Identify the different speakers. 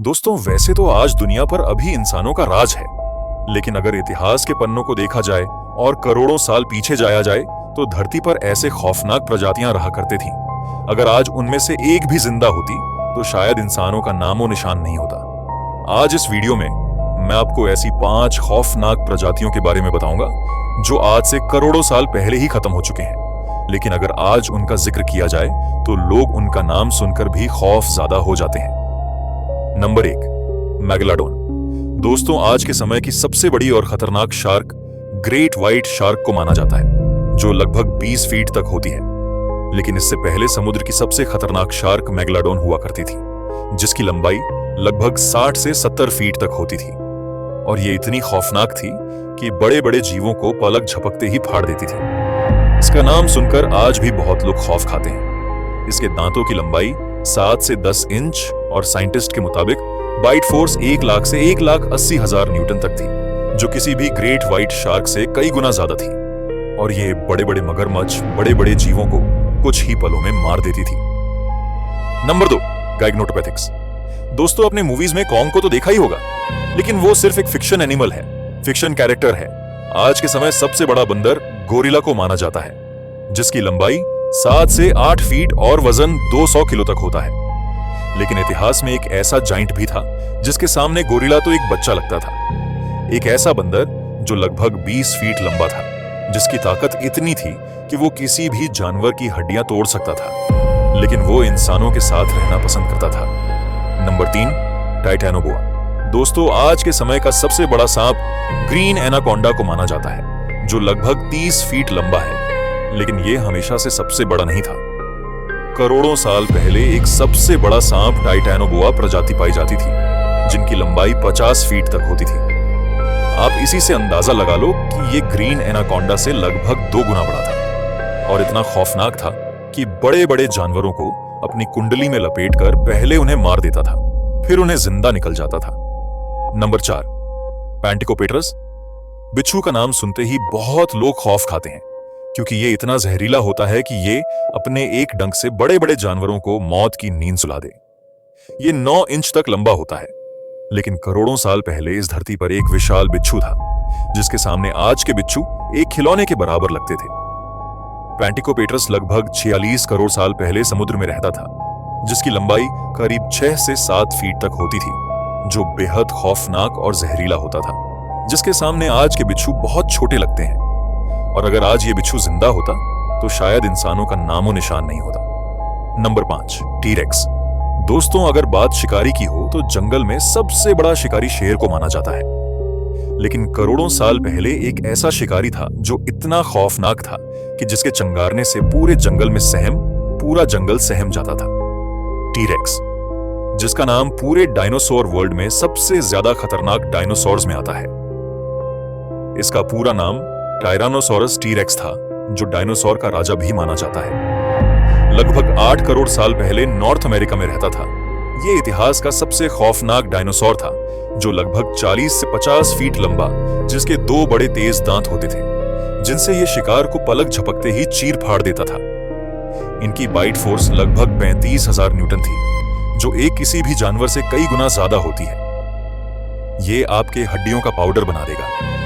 Speaker 1: दोस्तों, वैसे तो आज दुनिया पर अभी इंसानों का राज है, लेकिन अगर इतिहास के पन्नों को देखा जाए और करोड़ों साल पीछे जाया जाए तो धरती पर ऐसे खौफनाक प्रजातियां रहा करती थीं। अगर आज उनमें से एक भी जिंदा होती तो शायद इंसानों का नामो निशान नहीं होता। आज इस वीडियो में मैं आपको ऐसी 5 खौफनाक प्रजातियों के बारे में बताऊंगा जो आज से करोड़ों साल पहले ही खत्म हो चुके हैं, लेकिन अगर आज उनका जिक्र किया जाए तो लोग उनका नाम सुनकर भी खौफ ज्यादा हो जाते हैं। Number 1, megalodon. दोस्तों, आज के समय की सबसे बड़ी और खतरनाक शार्क ग्रेट व्हाइट शार्क को माना जाता है, जो लगभग 20 फीट तक होती है। लेकिन इससे पहले समुद्र की सबसे खतरनाक शार्क मेगालोडोन हुआ करती थी, जिसकी लंबाई लगभग 60 से 70 फीट तक होती थी और ये इतनी खौफनाक थी कि बड़े बड़े जीवों को पलक झपकते ही फाड़ देती थी। इसका नाम सुनकर आज भी बहुत लोग खौफ खाते हैं। इसके दांतों की लंबाई 7 से 10 इंच और साइंटिस्ट के मुताबिक बाइट फोर्स 1 लाख से 1,80,000 न्यूटन तक थी, जो किसी भी ग्रेट व्हाइट शार्क से कई गुना ज्यादा थी। और ये बड़े बड़े मगरमच्छ बड़े बड़े जीवों को कुछ ही पलों में मार देती थी। नंबर 2, गाइगनोटोपैथिक्स। दोस्तों, अपने मूवीज में कॉन्ग को तो देखा ही होगा, लेकिन वो सिर्फ एक फिक्शन एनिमल है, फिक्शन कैरेक्टर है। आज के समय सबसे बड़ा बंदर गोरिल्ला को माना जाता है, जिसकी लंबाई 7 से 8 फीट और वजन 200 किलो तक होता है। लेकिन इतिहास में एक ऐसा जाइंट भी था जिसके सामने गोरिल्ला तो एक बच्चा लगता था। एक ऐसा बंदर जो लगभग 20 फीट लंबा था, जिसकी ताकत इतनी थी कि वो किसी भी जानवर की हड्डियां तोड़ सकता था, लेकिन वो इंसानों के साथ रहना पसंद करता था। नंबर 3, टाइटैनोबोआ। दोस्तों, आज के समय का सबसे बड़ा सांप ग्रीन एनाकोंडा को माना जाता है, जो लगभग 30 फीट लंबा है, लेकिन ये हमेशा से सबसे बड़ा नहीं था। करोड़ों साल पहले एक सबसे बड़ा सांप टाइटैनोबोआ प्रजाति पाई जाती थी, जिनकी लंबाई 50 फीट तक होती थी। आप इसी से अंदाजा लगा लो कि ये ग्रीन एनाकोंडा से लगभग 2 गुना बड़ा था और इतना खौफनाक था कि बड़े बड़े जानवरों को अपनी कुंडली में लपेटकर पहले उन्हें मार देता था, फिर उन्हें जिंदा निकल जाता था। नंबर 4, पैंटिकोपेट्रस। बिच्छू का नाम सुनते ही बहुत लोग खौफ खाते हैं, क्योंकि ये इतना जहरीला होता है कि ये अपने एक डंक से बड़े बड़े जानवरों को मौत की नींद सुला दे। ये 9 इंच तक लंबा होता है, लेकिन करोड़ों साल पहले इस धरती पर एक विशाल बिच्छू था, जिसके सामने आज के बिच्छू एक खिलौने के बराबर लगते थे। पैंटिकोपेट्रस लगभग 46 करोड़ साल पहले समुद्र में रहता था, जिसकी लंबाई करीब 6 से 7 फीट तक होती थी, जो बेहद खौफनाक और जहरीला होता था, जिसके सामने आज के बिच्छू बहुत छोटे लगते हैं। और अगर आज ये बिच्छू जिंदा होता तो शायद इंसानों का नामो निशान नहीं होता। Number 5, T-rex. दोस्तों, अगर बात शिकारी की हो तो जंगल में सबसे बड़ा शिकारी शेर को माना जाता है, लेकिन करोड़ों साल पहले एक ऐसा शिकारी था जो इतना खौफनाक था कि जिसके चंगारने से पूरे जंगल में पूरा जंगल सहम जाता था। टी-रेक्स, जिसका नाम पूरे डायनासोर वर्ल्ड में सबसे ज्यादा खतरनाक डायनासोर्स में आता है। इसका पूरा नाम टायरानोसोरस टी-रेक्स था, जो डायनासोर का राजा भी माना जाता है। लगभग 8 करोड़ साल पहले नॉर्थ अमेरिका में रहता था। यह इतिहास का सबसे खौफनाक डायनासोर था, जो लगभग 40 से 50 फीट लंबा, जिसके 2 बड़े तेज दांत होते थे, जिनसे यह शिकार को पलक झपकते ही चीर फाड़ देता था। इनकी बाइट फोर्स लगभग 35,000 न्यूटन थी, जो एक किसी भी जानवर से कई गुना ज्यादा होती है। ये आपके हड्डियों का पाउडर बना देगा।